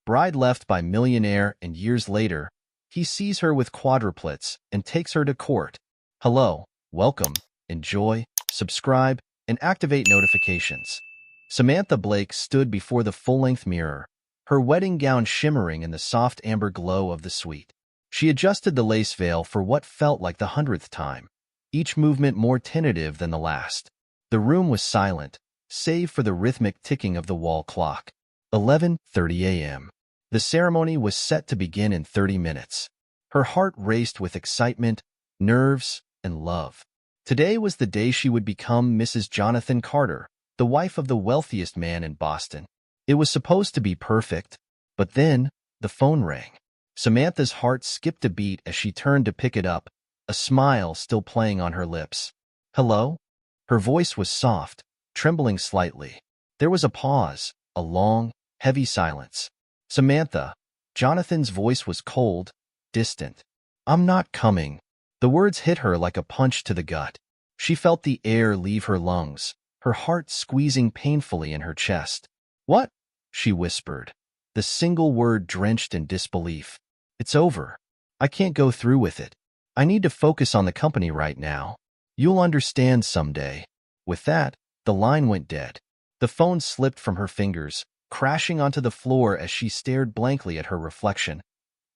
bride left by Millionaire, and years later, he sees her with quadruplets and takes her to court. Hello, welcome, enjoy, subscribe, and activate notifications. Samantha Blake stood before the full-length mirror, her wedding gown shimmering in the soft amber glow of the suite. She adjusted the lace veil for what felt like the 100th time, each movement more tentative than the last. The room was silent, save for the rhythmic ticking of the wall clock. 11:30 a.m. The ceremony was set to begin in 30 minutes. Her heart raced with excitement, nerves, and love. Today was the day she would become Mrs. Jonathan Carter, the wife of the wealthiest man in Boston. It was supposed to be perfect, but then the phone rang. Samantha's heart skipped a beat as she turned to pick it up, a smile still playing on her lips. Hello? Her voice was soft, trembling slightly. There was a pause, a long, heavy silence. Samantha, Jonathan's voice was cold, distant. I'm not coming. The words hit her like a punch to the gut. She felt the air leave her lungs, her heart squeezing painfully in her chest. What? She whispered, the single word drenched in disbelief. It's over. I can't go through with it. I need to focus on the company right now. You'll understand someday. With that, the line went dead. The phone slipped from her fingers, crashing onto the floor as she stared blankly at her reflection.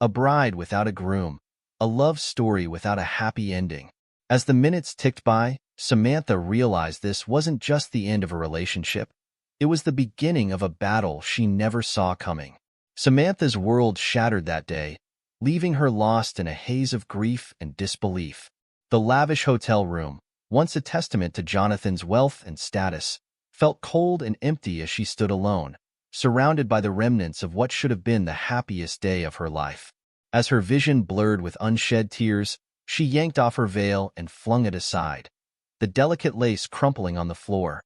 A bride without a groom, a love story without a happy ending. As the minutes ticked by, Samantha realized this wasn't just the end of a relationship. It was the beginning of a battle she never saw coming. Samantha's world shattered that day, leaving her lost in a haze of grief and disbelief. The lavish hotel room, once a testament to Jonathan's wealth and status, felt cold and empty as she stood alone, surrounded by the remnants of what should have been the happiest day of her life. As her vision blurred with unshed tears, she yanked off her veil and flung it aside, the delicate lace crumpling on the floor,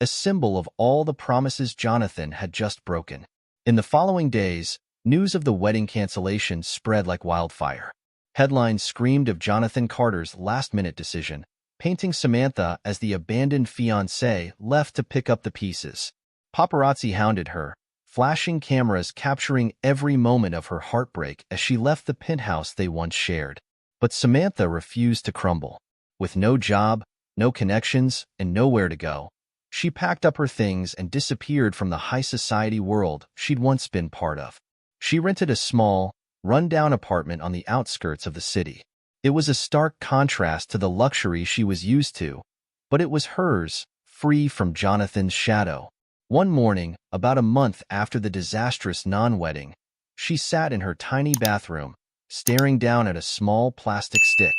a symbol of all the promises Jonathan had just broken. In the following days, news of the wedding cancellation spread like wildfire. Headlines screamed of Jonathan Carter's last-minute decision, painting Samantha as the abandoned fiancée left to pick up the pieces. Paparazzi hounded her, flashing cameras capturing every moment of her heartbreak as she left the penthouse they once shared. But Samantha refused to crumble. With no job, no connections, and nowhere to go, she packed up her things and disappeared from the high society world she'd once been part of. She rented a small, run-down apartment on the outskirts of the city. It was a stark contrast to the luxury she was used to, but it was hers, free from Jonathan's shadow. One morning, about a month after the disastrous non-wedding, she sat in her tiny bathroom, staring down at a small plastic stick.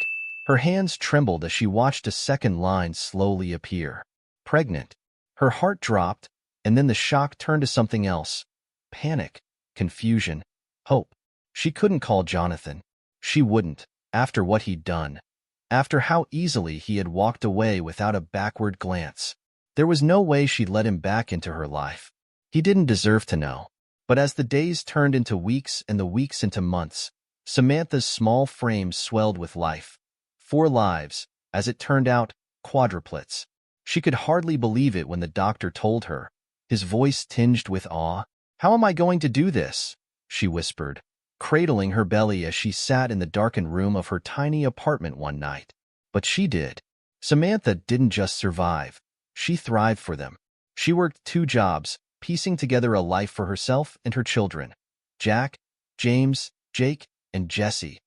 Her hands trembled as she watched a second line slowly appear. Pregnant. Her heart dropped, and then the shock turned to something else. Panic. Confusion, hope. She couldn't call Jonathan. She wouldn't, after what he'd done, after how easily he had walked away without a backward glance. There was no way she'd let him back into her life. He didn't deserve to know. But as the days turned into weeks and the weeks into months, Samantha's small frame swelled with life. 4 lives, as it turned out, quadruplets. She could hardly believe it when the doctor told her, his voice tinged with awe. How am I going to do this? She whispered, cradling her belly as she sat in the darkened room of her tiny apartment one night. But she did. Samantha didn't just survive. She thrived for them. She worked 2 jobs, piecing together a life for herself and her children. Jack, James, Jake, and Jesse.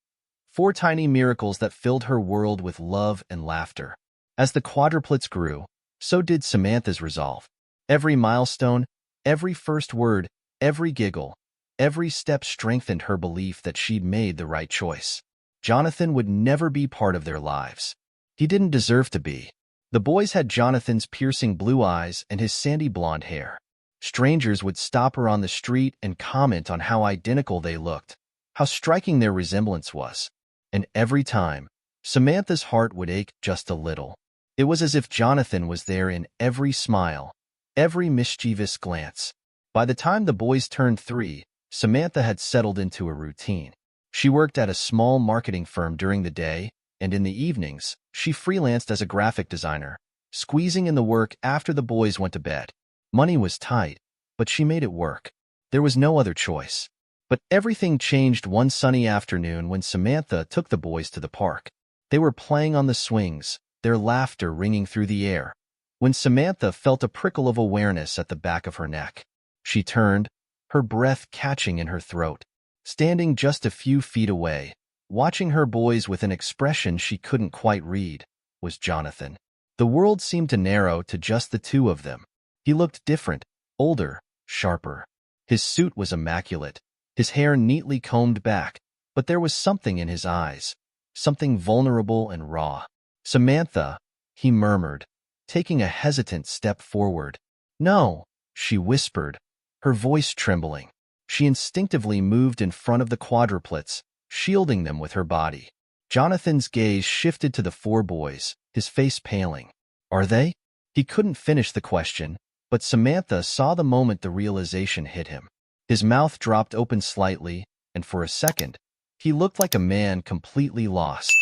4 tiny miracles that filled her world with love and laughter. As the quadruplets grew, so did Samantha's resolve. Every milestone, every first word, every giggle, every step strengthened her belief that she'd made the right choice. Jonathan would never be part of their lives. He didn't deserve to be. The boys had Jonathan's piercing blue eyes and his sandy blonde hair. Strangers would stop her on the street and comment on how identical they looked, how striking their resemblance was. And every time, Samantha's heart would ache just a little. It was as if Jonathan was there in every smile, every mischievous glance. By the time the boys turned 3, Samantha had settled into a routine. She worked at a small marketing firm during the day, and in the evenings, she freelanced as a graphic designer, squeezing in the work after the boys went to bed. Money was tight, but she made it work. There was no other choice. But everything changed one sunny afternoon when Samantha took the boys to the park. They were playing on the swings, their laughter ringing through the air, when Samantha felt a prickle of awareness at the back of her neck. She turned, her breath catching in her throat. Standing just a few feet away, watching her boys with an expression she couldn't quite read, was Jonathan. The world seemed to narrow to just the two of them. He looked different, older, sharper. His suit was immaculate, his hair neatly combed back, but there was something in his eyes, something vulnerable and raw. "Samantha," he murmured, taking a hesitant step forward. "No," she whispered, her voice trembling. She instinctively moved in front of the quadruplets, shielding them with her body. Jonathan's gaze shifted to the four boys, his face paling. "Are they?" He couldn't finish the question, but Samantha saw the moment the realization hit him. His mouth dropped open slightly, and for a second, he looked like a man completely lost.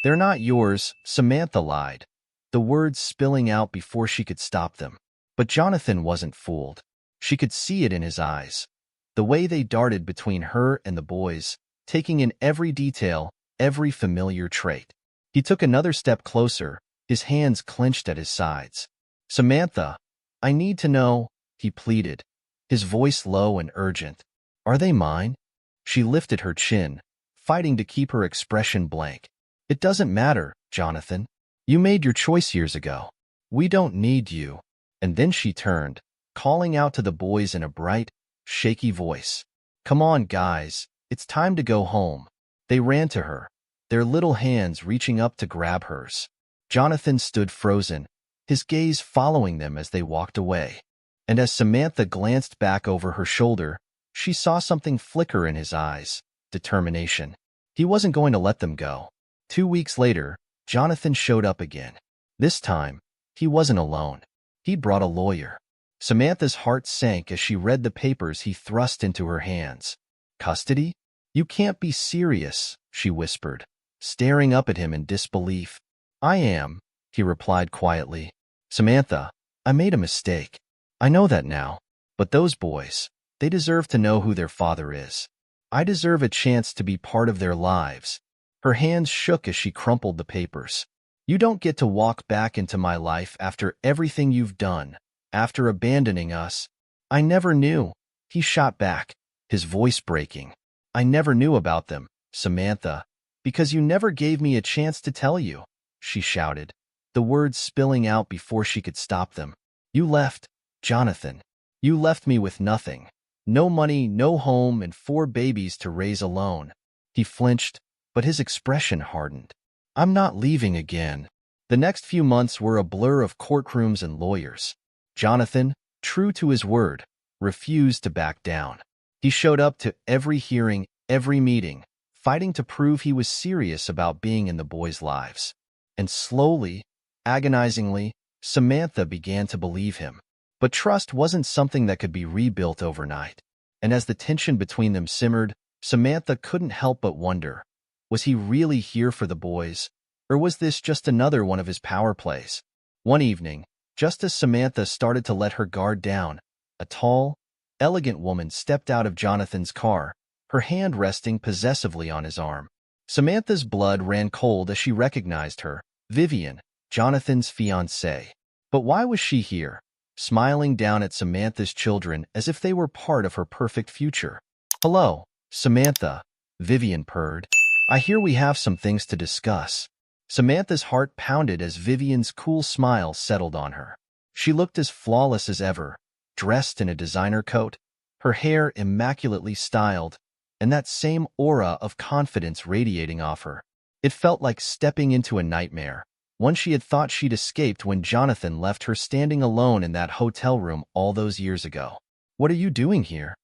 "They're not yours," Samantha lied, the words spilling out before she could stop them. But Jonathan wasn't fooled. She could see it in his eyes, the way they darted between her and the boys, taking in every detail, every familiar trait. He took another step closer, his hands clenched at his sides. "Samantha, I need to know," he pleaded, his voice low and urgent. "Are they mine?" She lifted her chin, fighting to keep her expression blank. "It doesn't matter, Jonathan. You made your choice years ago. We don't need you." And then she turned, calling out to the boys in a bright, shaky voice. "Come on, guys, it's time to go home." They ran to her, their little hands reaching up to grab hers. Jonathan stood frozen, his gaze following them as they walked away. And as Samantha glanced back over her shoulder, she saw something flicker in his eyes, determination. He wasn't going to let them go. 2 weeks later, Jonathan showed up again. This time, he wasn't alone. He'd brought a lawyer. Samantha's heart sank as she read the papers he thrust into her hands. "Custody? You can't be serious," she whispered, staring up at him in disbelief. "I am," he replied quietly. "Samantha, I made a mistake. I know that now. But those boys, they deserve to know who their father is. I deserve a chance to be part of their lives." Her hands shook as she crumpled the papers. "You don't get to walk back into my life after everything you've done, after abandoning us." "I never knew," he shot back, his voice breaking. "I never knew about them, Samantha, because you never gave me a chance to tell you," she shouted, the words spilling out before she could stop them. "You left, Jonathan. You left me with nothing. No money, no home, and 4 babies to raise alone." He flinched, but his expression hardened. "I'm not leaving again." The next few months were a blur of courtrooms and lawyers. Jonathan, true to his word, refused to back down. He showed up to every hearing, every meeting, fighting to prove he was serious about being in the boys' lives. And slowly, agonizingly, Samantha began to believe him. But trust wasn't something that could be rebuilt overnight. And as the tension between them simmered, Samantha couldn't help but wonder, was he really here for the boys, or was this just another one of his power plays? One evening, just as Samantha started to let her guard down, a tall, elegant woman stepped out of Jonathan's car, her hand resting possessively on his arm. Samantha's blood ran cold as she recognized her, Vivian, Jonathan's fiancée. But why was she here, smiling down at Samantha's children as if they were part of her perfect future? "Hello, Samantha," Vivian purred. "I hear we have some things to discuss." Samantha's heart pounded as Vivian's cool smile settled on her. She looked as flawless as ever, dressed in a designer coat, her hair immaculately styled, and that same aura of confidence radiating off her. It felt like stepping into a nightmare, one she had thought she'd escaped when Jonathan left her standing alone in that hotel room all those years ago. "What are you doing here?"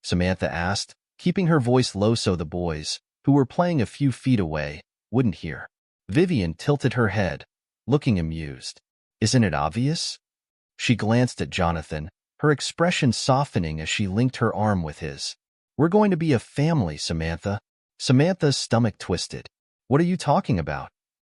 Samantha asked, keeping her voice low so the boys, who were playing a few feet away, wouldn't hear. Vivian tilted her head, looking amused. "Isn't it obvious?" She glanced at Jonathan, her expression softening as she linked her arm with his. "We're going to be a family, Samantha." Samantha's stomach twisted. "What are you talking about?"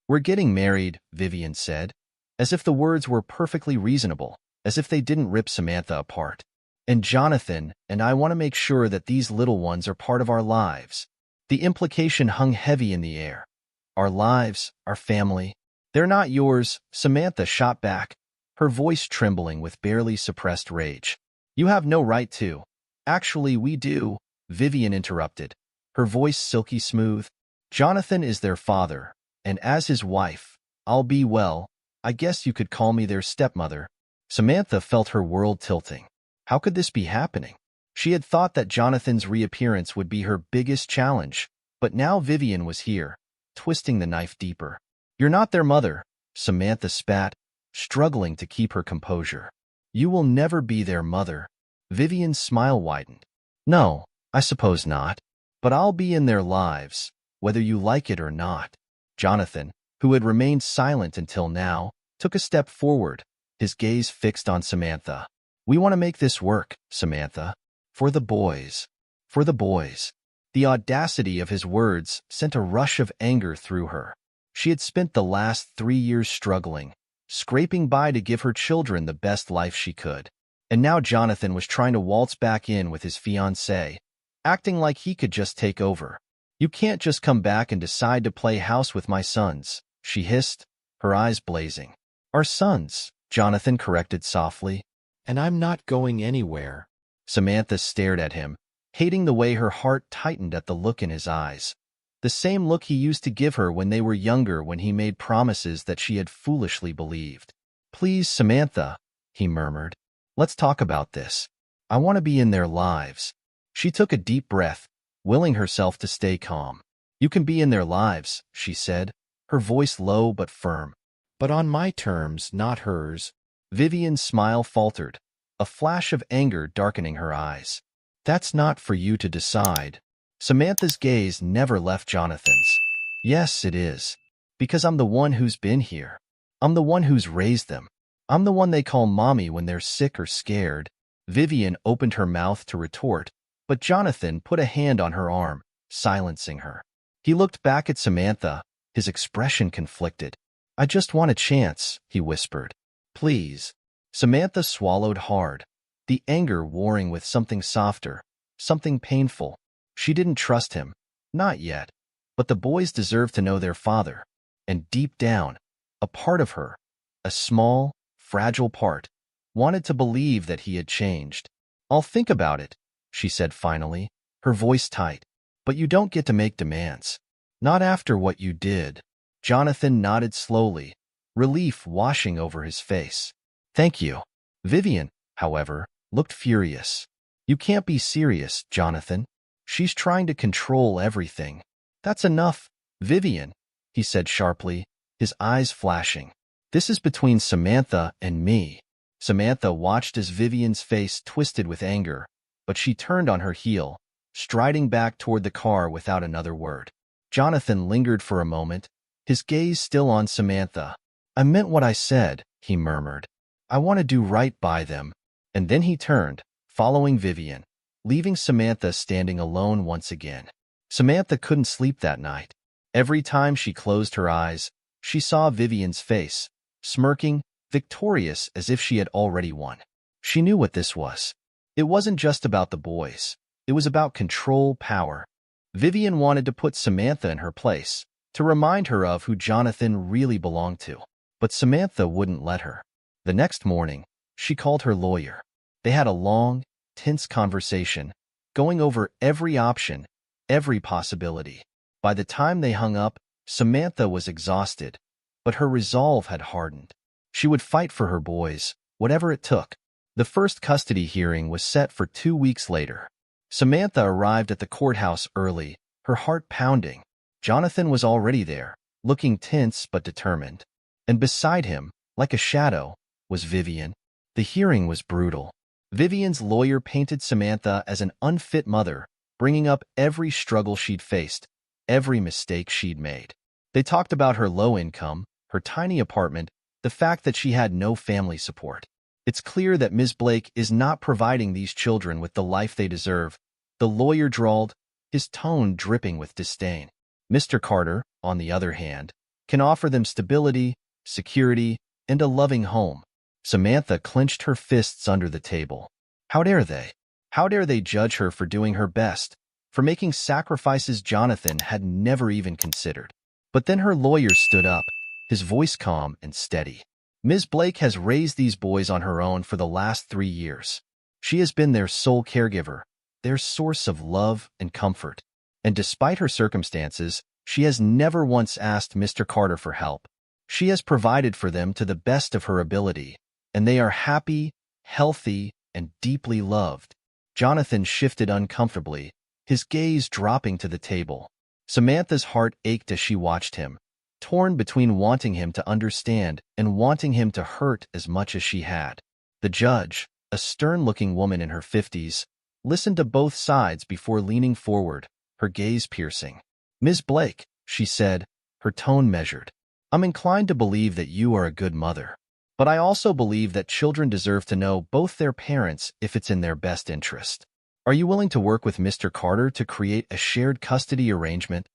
"We're getting married," Vivian said, as if the words were perfectly reasonable, as if they didn't rip Samantha apart. And Jonathan and I want to make sure that these little ones are part of our lives. The implication hung heavy in the air. Our lives, our family. They're not yours, Samantha shot back, her voice trembling with barely suppressed rage. You have no right to. Actually, we do, Vivian interrupted, her voice silky smooth. Jonathan is their father, and as his wife, I'll be, well, I guess you could call me their stepmother. Samantha felt her world tilting. How could this be happening? She had thought that Jonathan's reappearance would be her biggest challenge, but now Vivian was here, twisting the knife deeper. You're not their mother, Samantha spat, struggling to keep her composure. You will never be their mother. Vivian's smile widened. No, I suppose not. But I'll be in their lives, whether you like it or not. Jonathan, who had remained silent until now, took a step forward, his gaze fixed on Samantha. We want to make this work, Samantha. For the boys. For the boys. The audacity of his words sent a rush of anger through her. She had spent the last 3 years struggling, scraping by to give her children the best life she could. And now Jonathan was trying to waltz back in with his fiancée, acting like he could just take over. You can't just come back and decide to play house with my sons, she hissed, her eyes blazing. Our sons, Jonathan corrected softly. And I'm not going anywhere. Samantha stared at him, hating the way her heart tightened at the look in his eyes. The same look he used to give her when they were younger, when he made promises that she had foolishly believed. Please, Samantha, he murmured. Let's talk about this. I want to be in their lives. She took a deep breath, willing herself to stay calm. You can be in their lives, she said, her voice low but firm. But on my terms, not hers. Vivian's smile faltered, a flash of anger darkening her eyes. That's not for you to decide. Samantha's gaze never left Jonathan's. Yes, it is. Because I'm the one who's been here. I'm the one who's raised them. I'm the one they call mommy when they're sick or scared. Vivian opened her mouth to retort, but Jonathan put a hand on her arm, silencing her. He looked back at Samantha, his expression conflicted. I just want a chance, he whispered. Please. Samantha swallowed hard, the anger warring with something softer, something painful. She didn't trust him. Not yet. But the boys deserved to know their father. And deep down, a part of her, a small, fragile part, wanted to believe that he had changed. I'll think about it, she said finally, her voice tight. But you don't get to make demands. Not after what you did. Jonathan nodded slowly, relief washing over his face. Thank you. Vivian, however, looked furious. You can't be serious, Jonathan. She's trying to control everything. That's enough, Vivian, he said sharply, his eyes flashing. This is between Samantha and me. Samantha watched as Vivian's face twisted with anger, but she turned on her heel, striding back toward the car without another word. Jonathan lingered for a moment, his gaze still on Samantha. I meant what I said, he murmured. I want to do right by them. And then he turned, following Vivian, leaving Samantha standing alone once again. Samantha couldn't sleep that night. Every time she closed her eyes, she saw Vivian's face, smirking, victorious as if she had already won. She knew what this was. It wasn't just about the boys. It was about control, power. Vivian wanted to put Samantha in her place, to remind her of who Jonathan really belonged to. But Samantha wouldn't let her. The next morning, she called her lawyer. They had a long, tense conversation, going over every option, every possibility. By the time they hung up, Samantha was exhausted, but her resolve had hardened. She would fight for her boys, whatever it took. The first custody hearing was set for 2 weeks later. Samantha arrived at the courthouse early, her heart pounding. Jonathan was already there, looking tense but determined. And beside him, like a shadow, was Vivian. The hearing was brutal. Vivian's lawyer painted Samantha as an unfit mother, bringing up every struggle she'd faced, every mistake she'd made. They talked about her low income, her tiny apartment, the fact that she had no family support. It's clear that Ms. Blake is not providing these children with the life they deserve, the lawyer drawled, his tone dripping with disdain. Mr. Carter, on the other hand, can offer them stability, security, and a loving home. Samantha clenched her fists under the table. How dare they? How dare they judge her for doing her best, for making sacrifices Jonathan had never even considered? But then her lawyer stood up, his voice calm and steady. Ms. Blake has raised these boys on her own for the last 3 years. She has been their sole caregiver, their source of love and comfort. And despite her circumstances, she has never once asked Mr. Carter for help. She has provided for them to the best of her ability, and they are happy, healthy, and deeply loved. Jonathan shifted uncomfortably, his gaze dropping to the table. Samantha's heart ached as she watched him, torn between wanting him to understand and wanting him to hurt as much as she had. The judge, a stern-looking woman in her 50s, listened to both sides before leaning forward, her gaze piercing. "Ms. Blake," she said, her tone measured, "I'm inclined to believe that you are a good mother. But I also believe that children deserve to know both their parents if it's in their best interest. Are you willing to work with Mr. Carter to create a shared custody arrangement?"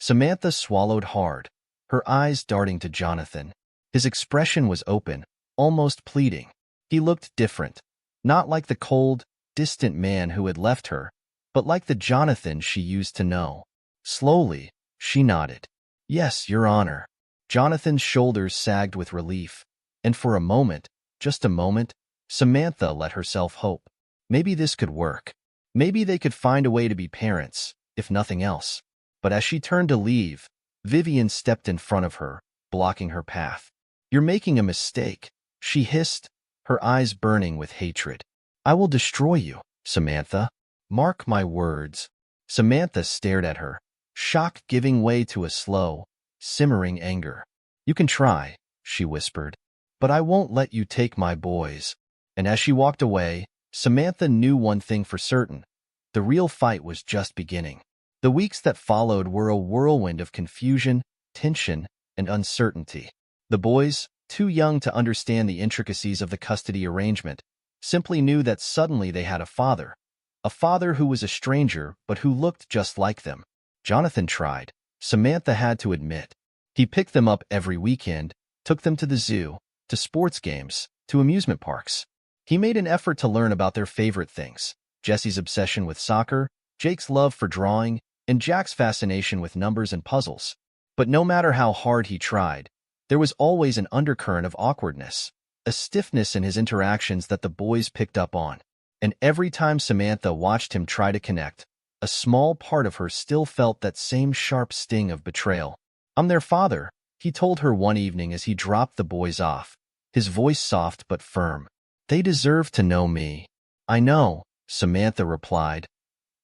Samantha swallowed hard, her eyes darting to Jonathan. His expression was open, almost pleading. He looked different, not like the cold, distant man who had left her, but like the Jonathan she used to know. Slowly, she nodded. "Yes, Your Honor." Jonathan's shoulders sagged with relief, and for a moment, just a moment, Samantha let herself hope. Maybe this could work. Maybe they could find a way to be parents, if nothing else. But as she turned to leave, Vivian stepped in front of her, blocking her path. "You're making a mistake," she hissed, her eyes burning with hatred. "I will destroy you, Samantha. Mark my words." Samantha stared at her, shock giving way to a slow, simmering anger. "You can try," she whispered, "but I won't let you take my boys." And as she walked away, Samantha knew one thing for certain. The real fight was just beginning. The weeks that followed were a whirlwind of confusion, tension, and uncertainty. The boys, too young to understand the intricacies of the custody arrangement, simply knew that suddenly they had a father who was a stranger but who looked just like them. Jonathan tried, Samantha had to admit. He picked them up every weekend, took them to the zoo, to sports games, to amusement parks. He made an effort to learn about their favorite things: Jesse's obsession with soccer, Jake's love for drawing, and Jack's fascination with numbers and puzzles. But no matter how hard he tried, there was always an undercurrent of awkwardness, a stiffness in his interactions that the boys picked up on. And every time Samantha watched him try to connect, a small part of her still felt that same sharp sting of betrayal. "I'm their father," he told her one evening as he dropped the boys off, his voice soft but firm. "They deserve to know me." "I know," Samantha replied,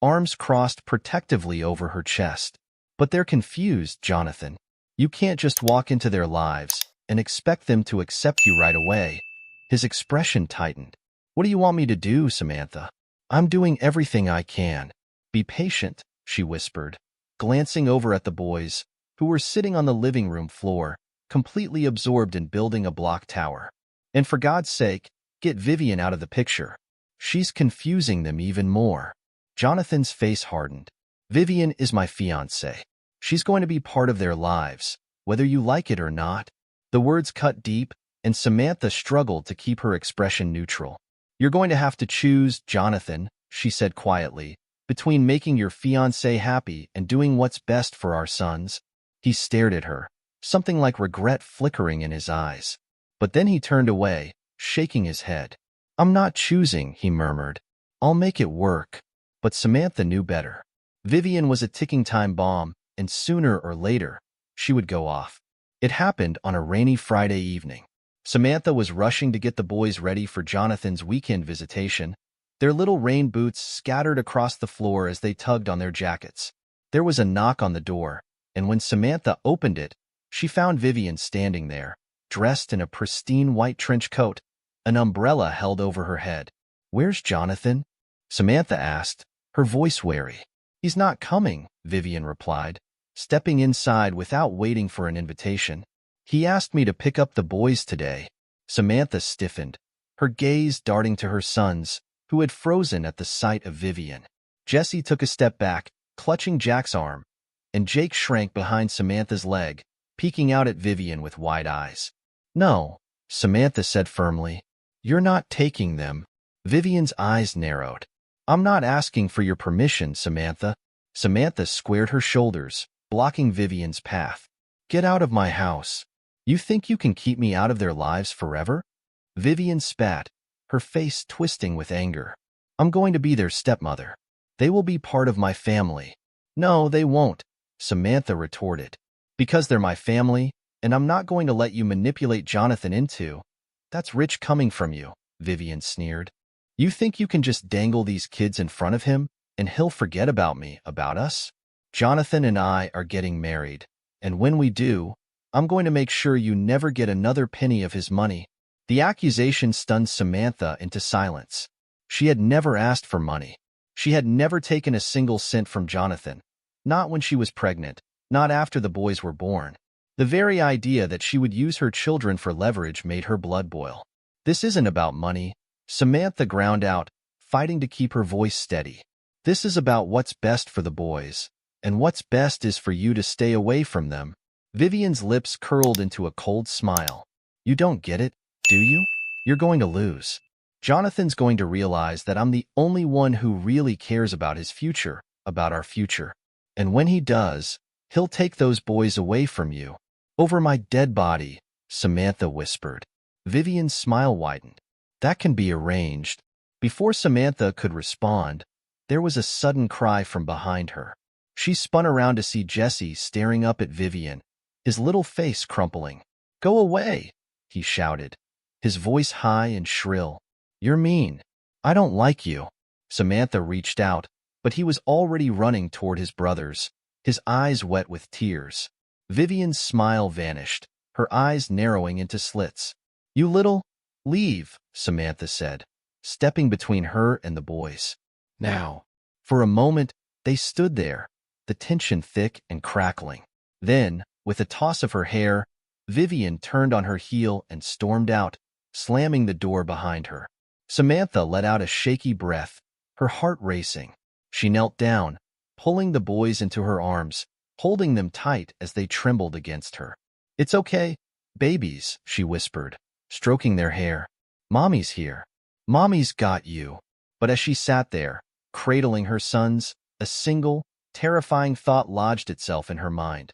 arms crossed protectively over her chest. "But they're confused, Jonathan. You can't just walk into their lives and expect them to accept you right away." His expression tightened. "What do you want me to do, Samantha?" "I'm doing everything I can." "Be patient," she whispered, glancing over at the boys, who were sitting on the living room floor, completely absorbed in building a block tower. "And for God's sake, get Vivian out of the picture. She's confusing them even more." Jonathan's face hardened. "Vivian is my fiancée. She's going to be part of their lives, whether you like it or not." The words cut deep, and Samantha struggled to keep her expression neutral. "You're going to have to choose, Jonathan," she said quietly, "between making your fiancé happy and doing what's best for our sons." He stared at her, something like regret flickering in his eyes. But then he turned away, shaking his head. "I'm not choosing," he murmured. "I'll make it work." But Samantha knew better. Vivian was a ticking time bomb, and sooner or later, she would go off. It happened on a rainy Friday evening. Samantha was rushing to get the boys ready for Jonathan's weekend visitation, their little rain boots scattered across the floor as they tugged on their jackets. There was a knock on the door, and when Samantha opened it, she found Vivian standing there, dressed in a pristine white trench coat, an umbrella held over her head. "Where's Jonathan?" Samantha asked, her voice wary. "He's not coming," Vivian replied, stepping inside without waiting for an invitation. "He asked me to pick up the boys today." Samantha stiffened, her gaze darting to her sons, who had frozen at the sight of Vivian. Jesse took a step back, clutching Jack's arm, and Jake shrank behind Samantha's leg, peeking out at Vivian with wide eyes. "No," Samantha said firmly. "You're not taking them." Vivian's eyes narrowed. I'm not asking for your permission, Samantha. Samantha squared her shoulders, blocking Vivian's path. Get out of my house. You think you can keep me out of their lives forever? Vivian spat, her face twisting with anger. I'm going to be their stepmother. They will be part of my family. No, they won't, Samantha retorted. Because they're my family, and I'm not going to let you manipulate Jonathan into. That's rich coming from you, Vivian sneered. You think you can just dangle these kids in front of him, and he'll forget about me, about us? Jonathan and I are getting married, and when we do, I'm going to make sure you never get another penny of his money. The accusation stunned Samantha into silence. She had never asked for money. She had never taken a single cent from Jonathan. Not when she was pregnant, not after the boys were born. The very idea that she would use her children for leverage made her blood boil. This isn't about money, Samantha ground out, fighting to keep her voice steady. This is about what's best for the boys, and what's best is for you to stay away from them. Vivian's lips curled into a cold smile. You don't get it, do you? You're going to lose. Jonathan's going to realize that I'm the only one who really cares about his future, about our future. And when he does, he'll take those boys away from you. Over my dead body, Samantha whispered. Vivian's smile widened. That can be arranged. Before Samantha could respond, there was a sudden cry from behind her. She spun around to see Jesse staring up at Vivian, his little face crumpling. Go away, he shouted, his voice high and shrill. You're mean. I don't like you. Samantha reached out, but he was already running toward his brothers, his eyes wet with tears. Vivian's smile vanished, her eyes narrowing into slits. You little... Leave, Samantha said, stepping between her and the boys. Now. For a moment, they stood there, the tension thick and crackling. Then, with a toss of her hair, Vivian turned on her heel and stormed out, slamming the door behind her. Samantha let out a shaky breath, her heart racing. She knelt down, pulling the boys into her arms, holding them tight as they trembled against her. It's okay, babies, she whispered, stroking their hair. Mommy's here. Mommy's got you. But as she sat there, cradling her sons, a single, terrifying thought lodged itself in her mind.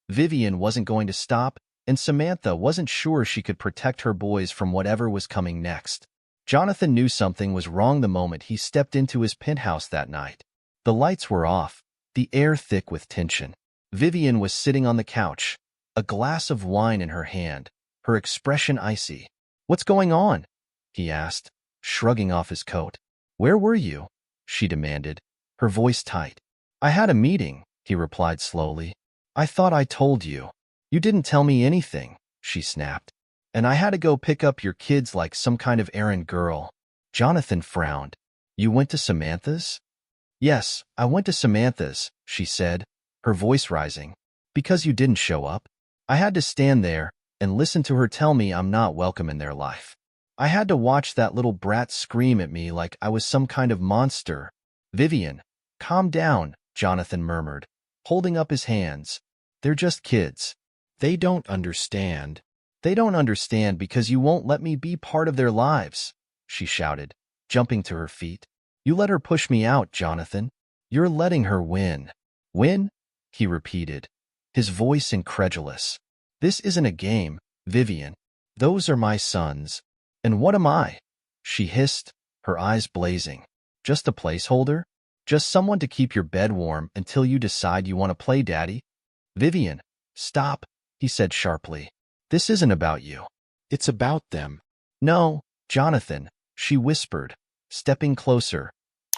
Vivian wasn't going to stop, and Samantha wasn't sure she could protect her boys from whatever was coming next. Jonathan knew something was wrong the moment he stepped into his penthouse that night. The lights were off, the air thick with tension. Vivian was sitting on the couch, a glass of wine in her hand, her expression icy. What's going on? He asked, shrugging off his coat. Where were you? She demanded, her voice tight. I had a meeting, he replied slowly. I thought I told you. You didn't tell me anything, she snapped. And I had to go pick up your kids like some kind of errand girl. Jonathan frowned. You went to Samantha's? Yes, I went to Samantha's, she said, her voice rising. Because you didn't show up? I had to stand there and listen to her tell me I'm not welcome in their life. I had to watch that little brat scream at me like I was some kind of monster. Vivian, calm down, Jonathan murmured, holding up his hands. They're just kids. They don't understand. They don't understand because you won't let me be part of their lives, she shouted, jumping to her feet. You let her push me out, Jonathan. You're letting her win. Win? He repeated, his voice incredulous. This isn't a game, Vivian. Those are my sons. And what am I? She hissed, her eyes blazing. Just a placeholder? Just someone to keep your bed warm until you decide you want to play daddy? Vivian, stop, he said sharply. This isn't about you. It's about them. No, Jonathan, she whispered, stepping closer,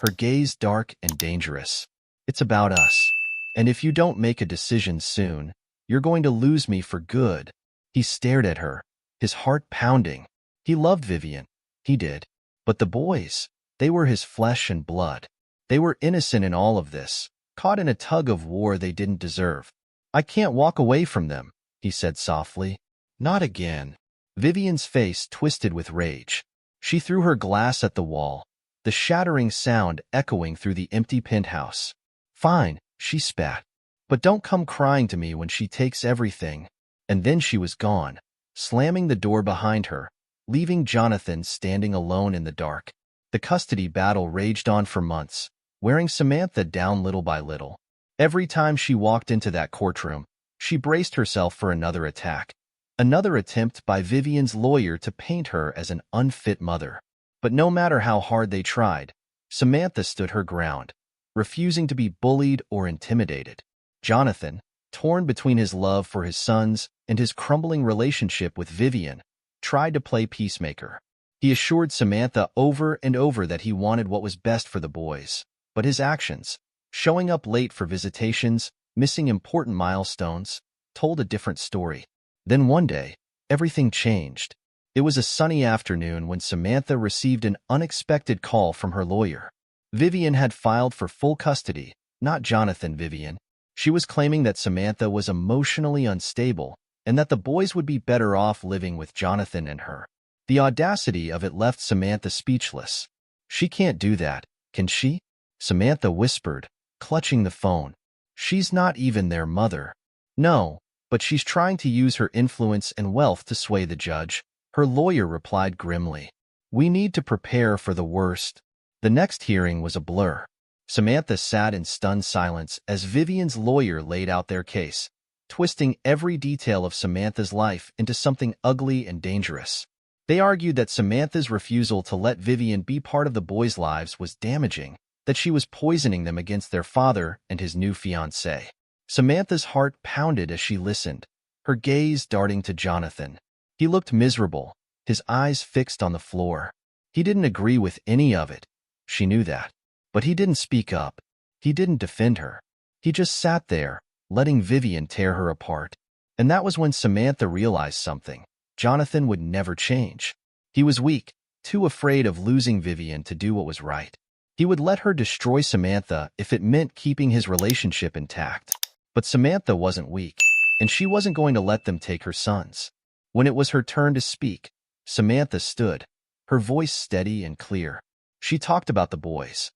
her gaze dark and dangerous. It's about us. And if you don't make a decision soon, you're going to lose me for good. He stared at her, his heart pounding. He loved Vivian. He did. But the boys, they were his flesh and blood. They were innocent in all of this, caught in a tug of war they didn't deserve. I can't walk away from them, he said softly. Not again. Vivian's face twisted with rage. She threw her glass at the wall, the shattering sound echoing through the empty penthouse. Fine, she spat. But don't come crying to me when she takes everything. And then she was gone, slamming the door behind her, leaving Jonathan standing alone in the dark. The custody battle raged on for months, wearing Samantha down little by little. Every time she walked into that courtroom, she braced herself for another attack, another attempt by Vivian's lawyer to paint her as an unfit mother. But no matter how hard they tried, Samantha stood her ground, refusing to be bullied or intimidated. Jonathan, torn between his love for his sons and his crumbling relationship with Vivian, tried to play peacemaker. He assured Samantha over and over that he wanted what was best for the boys, but his actions, showing up late for visitations, missing important milestones, told a different story. Then one day, everything changed. It was a sunny afternoon when Samantha received an unexpected call from her lawyer. Vivian had filed for full custody, not Jonathan Vivian. She was claiming that Samantha was emotionally unstable and that the boys would be better off living with Jonathan and her. The audacity of it left Samantha speechless. She can't do that, can she? Samantha whispered, clutching the phone. She's not even their mother. No, but she's trying to use her influence and wealth to sway the judge. Her lawyer replied grimly. We need to prepare for the worst. The next hearing was a blur. Samantha sat in stunned silence as Vivian's lawyer laid out their case, twisting every detail of Samantha's life into something ugly and dangerous. They argued that Samantha's refusal to let Vivian be part of the boys' lives was damaging, that she was poisoning them against their father and his new fiancé. Samantha's heart pounded as she listened, her gaze darting to Jonathan. He looked miserable, his eyes fixed on the floor. He didn't agree with any of it. She knew that. But he didn't speak up. He didn't defend her. He just sat there, letting Vivian tear her apart. And that was when Samantha realized something. Jonathan would never change. He was weak, too afraid of losing Vivian to do what was right. He would let her destroy Samantha if it meant keeping his relationship intact. But Samantha wasn't weak, and she wasn't going to let them take her sons. When it was her turn to speak, Samantha stood, her voice steady and clear. She talked about the boys,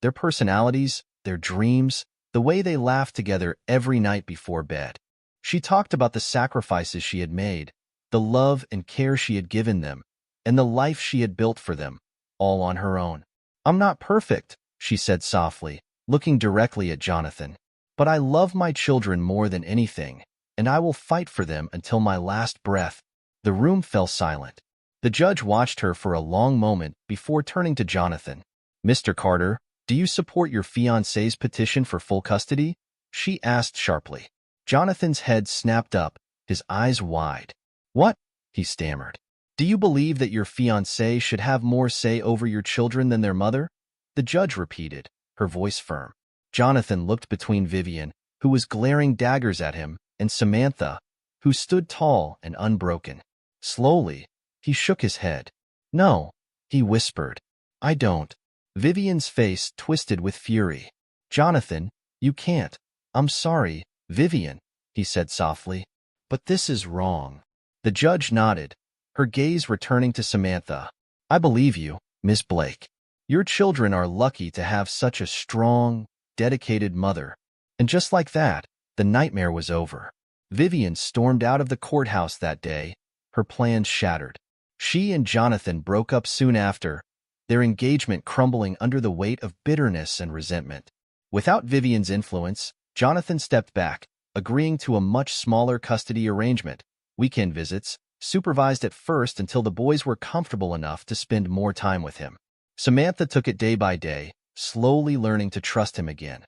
their personalities, their dreams, the way they laughed together every night before bed. She talked about the sacrifices she had made, the love and care she had given them, and the life she had built for them, all on her own. I'm not perfect, she said softly, looking directly at Jonathan. But I love my children more than anything, and I will fight for them until my last breath. The room fell silent. The judge watched her for a long moment before turning to Jonathan. Mr. Carter, do you support your fiancé's petition for full custody? She asked sharply. Jonathan's head snapped up, his eyes wide. What? He stammered. Do you believe that your fiancé should have more say over your children than their mother? The judge repeated, her voice firm. Jonathan looked between Vivian, who was glaring daggers at him, and Samantha, who stood tall and unbroken. Slowly, he shook his head. No, he whispered. I don't. Vivian's face twisted with fury. Jonathan, you can't. I'm sorry, Vivian, he said softly. But this is wrong. The judge nodded, her gaze returning to Samantha. I believe you, Miss Blake. Your children are lucky to have such a strong, dedicated mother. And just like that, the nightmare was over. Vivian stormed out of the courthouse that day, her plans shattered. She and Jonathan broke up soon after, their engagement crumbling under the weight of bitterness and resentment. Without Vivian's influence, Jonathan stepped back, agreeing to a much smaller custody arrangement, weekend visits, supervised at first until the boys were comfortable enough to spend more time with him. Samantha took it day by day, slowly learning to trust him again.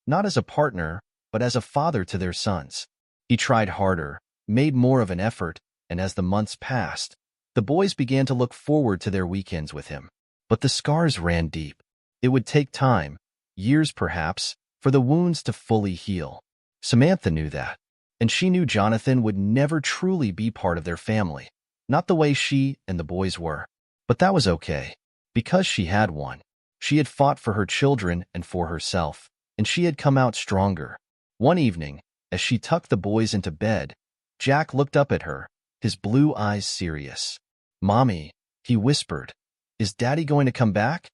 Not as a partner, but as a father to their sons. He tried harder, made more of an effort, and as the months passed, the boys began to look forward to their weekends with him. But the scars ran deep. It would take time, years perhaps, for the wounds to fully heal. Samantha knew that, and she knew Jonathan would never truly be part of their family, not the way she and the boys were. But that was okay, because she had one. She had fought for her children and for herself, and she had come out stronger. One evening, as she tucked the boys into bed, Jack looked up at her, his blue eyes serious. Mommy, he whispered, is Daddy going to come back?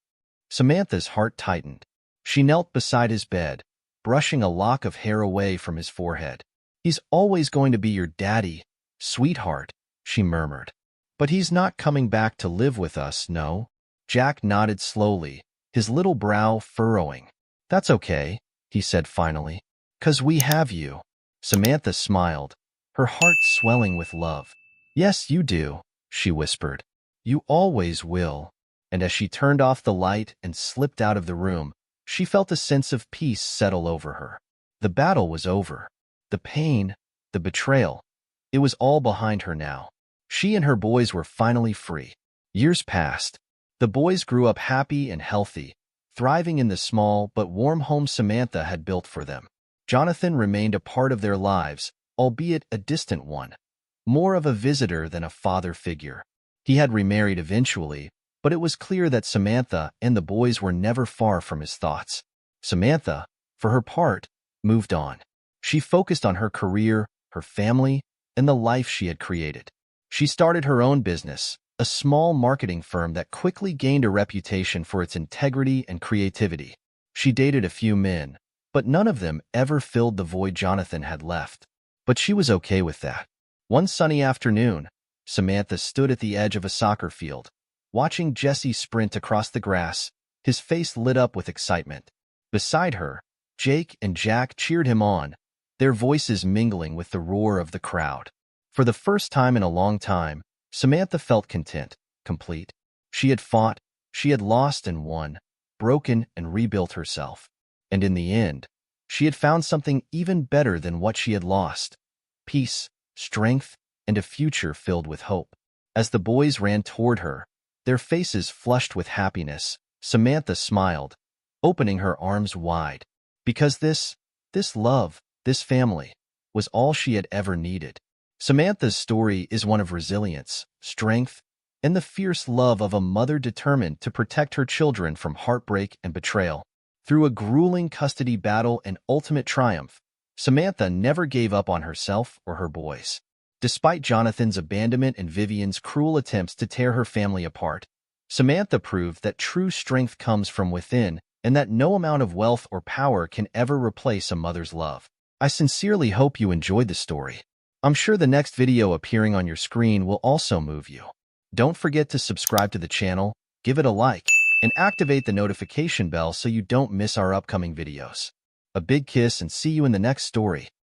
Samantha's heart tightened. She knelt beside his bed, brushing a lock of hair away from his forehead. He's always going to be your daddy, sweetheart, she murmured. But he's not coming back to live with us, no? Jack nodded slowly, his little brow furrowing. "That's okay," he said finally. "'Cause we have you." Samantha smiled, her heart swelling with love. "Yes, you do," she whispered. "You always will." And as she turned off the light and slipped out of the room, she felt a sense of peace settle over her. The battle was over. The pain, the betrayal, it was all behind her now. She and her boys were finally free. Years passed. The boys grew up happy and healthy, thriving in the small but warm home Samantha had built for them. Jonathan remained a part of their lives, albeit a distant one, more of a visitor than a father figure. He had remarried eventually, but it was clear that Samantha and the boys were never far from his thoughts. Samantha, for her part, moved on. She focused on her career, her family, and the life she had created. She started her own business, a small marketing firm that quickly gained a reputation for its integrity and creativity. She dated a few men, but none of them ever filled the void Jonathan had left. But she was okay with that. One sunny afternoon, Samantha stood at the edge of a soccer field, watching Jesse sprint across the grass, his face lit up with excitement. Beside her, Jake and Jack cheered him on, their voices mingling with the roar of the crowd. For the first time in a long time, Samantha felt content, complete. She had fought, she had lost and won, broken and rebuilt herself. And in the end, she had found something even better than what she had lost: peace, strength, and a future filled with hope. As the boys ran toward her, their faces flushed with happiness, Samantha smiled, opening her arms wide. Because this love, this family, was all she had ever needed. Samantha's story is one of resilience, strength, and the fierce love of a mother determined to protect her children from heartbreak and betrayal. Through a grueling custody battle and ultimate triumph, Samantha never gave up on herself or her boys. Despite Jonathan's abandonment and Vivian's cruel attempts to tear her family apart, Samantha proved that true strength comes from within and that no amount of wealth or power can ever replace a mother's love. I sincerely hope you enjoyed the story. I'm sure the next video appearing on your screen will also move you. Don't forget to subscribe to the channel, give it a like, and activate the notification bell so you don't miss our upcoming videos. A big kiss and see you in the next story.